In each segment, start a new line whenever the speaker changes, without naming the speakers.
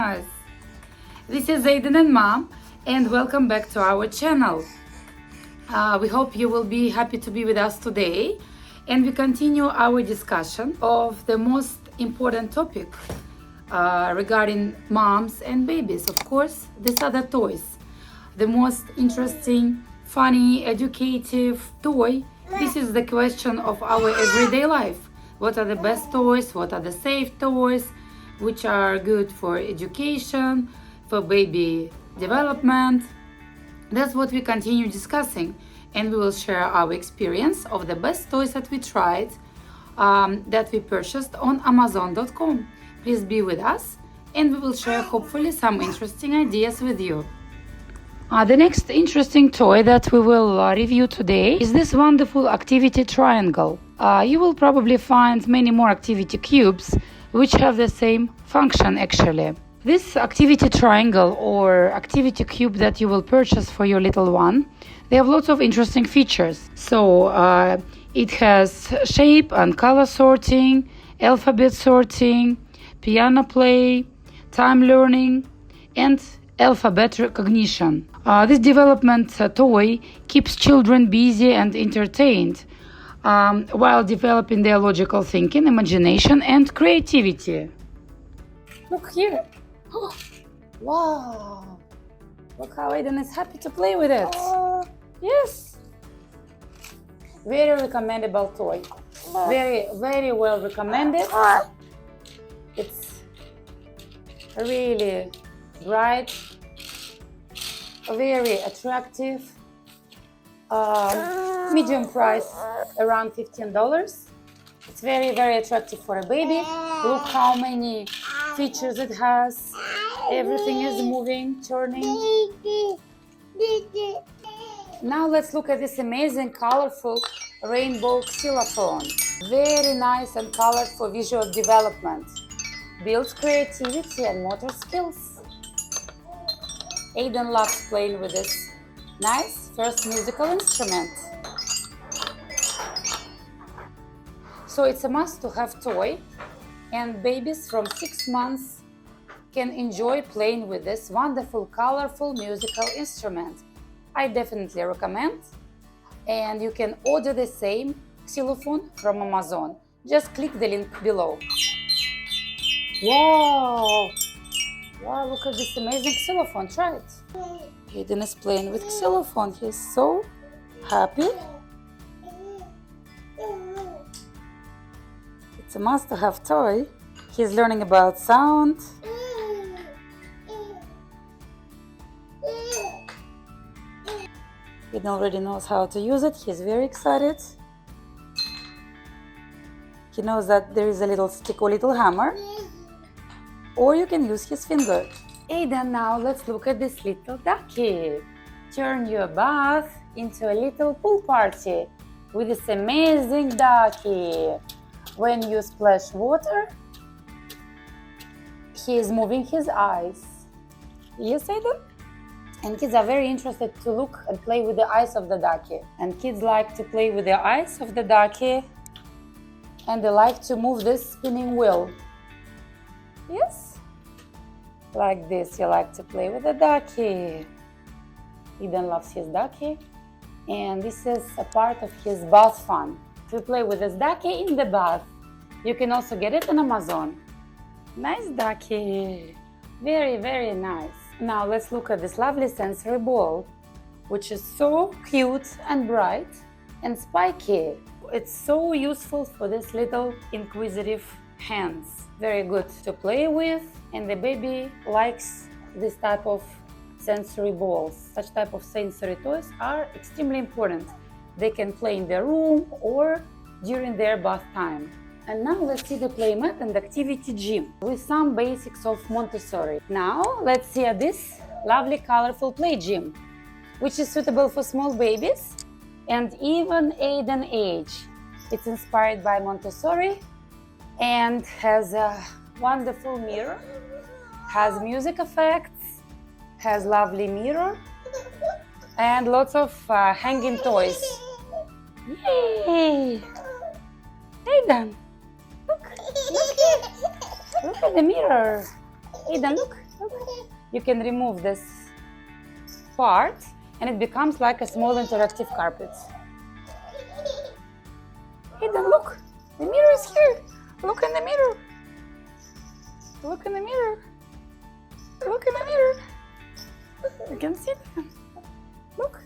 Us. This is Aiden and Mom, and welcome back to our channel. We hope you will be happy to be with us today, and we continue our discussion of the most important topic regarding moms and babies. Of course, these are the toys. The most interesting, funny, educative toy. This is the question of our everyday life. What are the best toys? What are the safe toys? Which are good for education, for baby development. That's what we continue discussing, and we will share our experience of the best toys that we tried, that we purchased on Amazon.com. Please be with us, and we will share hopefully some interesting ideas with you. The next interesting toy that we will review today is this wonderful activity triangle. You will probably find many more activity cubes which have the same function actually. This activity triangle or activity cube that you will purchase for your little one, they have lots of interesting features. So it has shape and color sorting, alphabet sorting, piano play, time learning, and alphabet recognition. This development toy keeps children busy and entertained while developing their logical thinking, imagination, and creativity. Look here. Oh, wow. Look how Aiden is happy to play with it. Yes. Very recommendable toy. Very, very well recommended. It's really bright, very attractive. Medium price, around $15. It's very, very attractive for a baby. Look how many features it has. Everything is moving, turning. Now let's look at this amazing, colorful rainbow xylophone. Very nice and colorful visual development. Builds creativity and motor skills. Aiden loves playing with this nice first musical instrument. So it's a must-to-have toy, and babies from 6 months can enjoy playing with this wonderful, colorful musical instrument. I definitely recommend, and you can order the same xylophone from Amazon. Just click the link below. Wow! Wow, look at this amazing xylophone, try it. Aiden is playing with xylophone, he's so happy. It's a must-to-have toy. He's learning about sound. He already knows how to use it. He's very excited. He knows that there is a little stick or little hammer, or you can use his finger. Aiden, now let's look at this little ducky. Turn your bath into a little pool party with this amazing ducky. When you splash water, he is moving his eyes. Yes, Aiden? And kids are very interested to look and play with the eyes of the ducky. And kids like to play with the eyes of the ducky, and they like to move this spinning wheel. Yes? Like this, you like to play with the ducky. Eden loves his ducky, and this is a part of his bath fun. To play with this ducky in the bath. You can also get it on Amazon. Nice ducky. Very, very nice. Now let's look at this lovely sensory ball, which is so cute and bright and spiky. It's so useful for this little inquisitive hands. Very good to play with, and the baby likes this type of sensory balls. Such type of sensory toys are extremely important. They can play in their room or during their bath time. And now let's see the playmat and activity gym with some basics of Montessori. Now let's see this lovely colorful play gym, which is suitable for small babies and even Aiden age. It's inspired by Montessori and has a wonderful mirror, has music effects, has lovely mirror, and lots of hanging toys. Yay! Aiden, look at the mirror. Aiden, look. You can remove this part and it becomes like a small interactive carpet. Aiden, look! The mirror is here! Look in the mirror! Look in the mirror! Look in the mirror! You can see them. Look!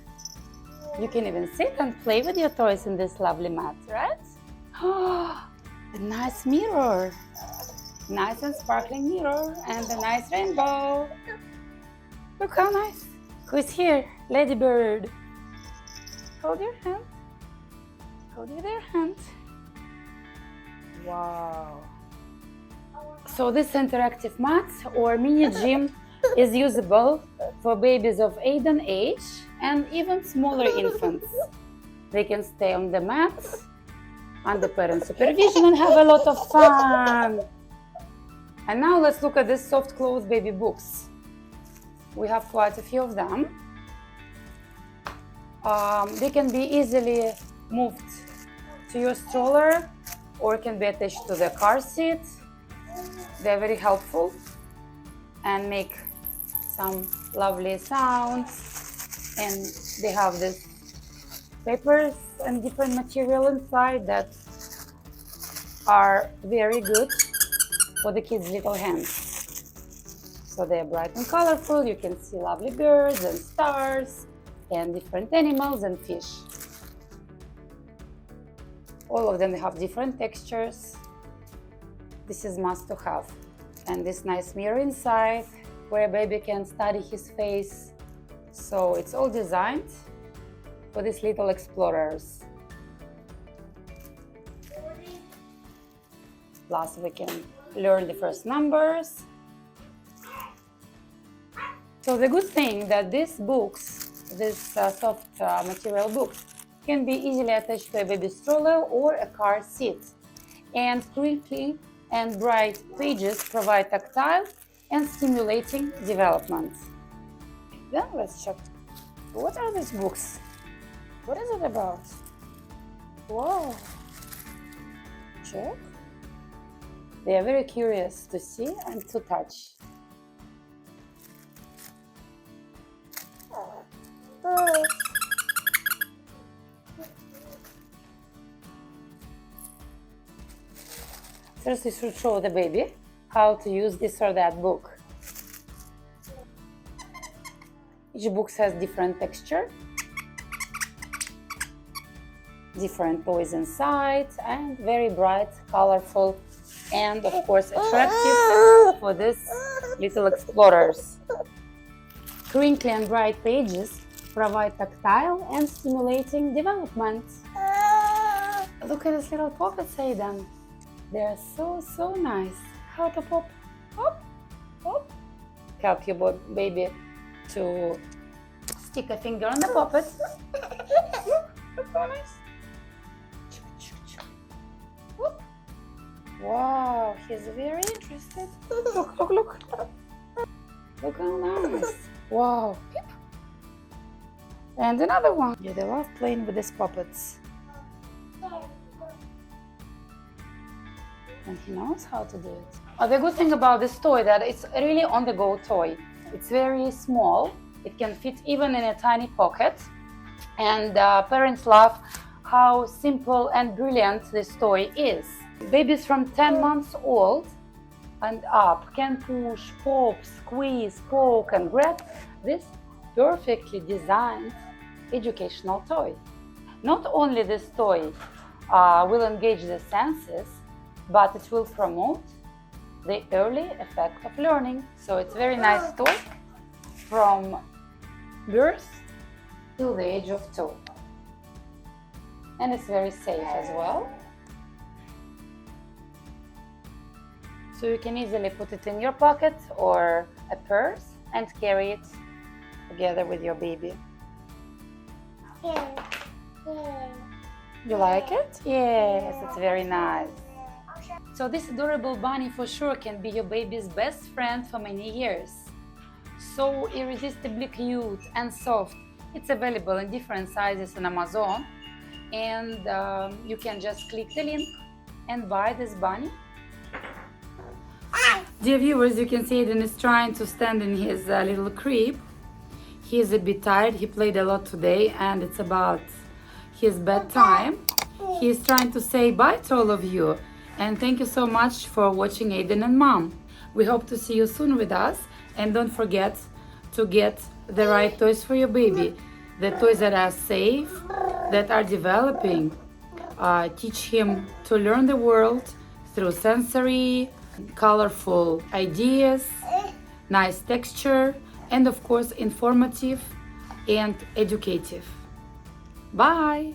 You can even sit and play with your toys in this lovely mat, right? Oh, a nice mirror! Nice and sparkling mirror and a nice rainbow. Look how nice. Who's here? Ladybird. Hold your hand. Hold your hand. Wow. So this interactive mat or mini gym is usable for babies of Aiden age and even smaller infants. They can stay on the mat under parent supervision and have a lot of fun. And now let's look at these soft clothes baby books. We have quite a few of them. They can be easily moved to your stroller or can be attached to the car seat. They're very helpful and make some lovely sounds. And they have these papers and different material inside that are very good for the kids' little hands. So they're bright and colorful. You can see lovely birds and stars and different animals and fish. All of them have different textures. This is must to have. And this nice mirror inside where a baby can study his face. So it's all designed for these little explorers. Plus we can learn the first numbers. So the good thing that these books, these soft material books, can be easily attached to a baby stroller or a car seat. And crinkly and bright pages provide tactile and stimulating development. Then let's check. What are these books? What is it about? Whoa. Check. They are very curious to see and to touch. First, you should show the baby how to use this or that book. Each book has different texture, different toys inside, and very bright, colorful, and of course attractive for these little explorers. Crinkly and bright pages provide tactile and stimulating development. Look at this little puppets, Aiden. They are so nice. How to pop? Pop, pop. Help your baby to stick a finger on the puppet. Look how nice. Wow, he's very interested. Look. Look how nice. Wow. And another one. Yeah, they love playing with these puppets. And he knows how to do it. The good thing about this toy that it's really on-the-go toy. It's very small. It can fit even in a tiny pocket. And parents love how simple and brilliant this toy is. Babies from 10 months old and up can push, pop, squeeze, poke and grab this perfectly designed educational toy. Not only this toy will engage the senses, but it will promote the early effect of learning. So it's a very nice toy from birth till the age of 2. And it's very safe as well. So you can easily put it in your pocket or a purse and carry it together with your baby. You like it? Yes, it's very nice. So this adorable bunny for sure can be your baby's best friend for many years. So irresistibly cute and soft. It's available in different sizes on Amazon. And you can just click the link and buy this bunny. Dear viewers, you can see Aiden is trying to stand in his little crib. He is a bit tired. He played a lot today and it's about his bedtime. He is trying to say bye to all of you. And thank you so much for watching Aiden and Mom. We hope to see you soon with us. And don't forget to get the right toys for your baby. The toys that are safe, that are developing. Teach him to learn the world through sensory, colorful ideas, nice texture, and of course informative and educative. Bye!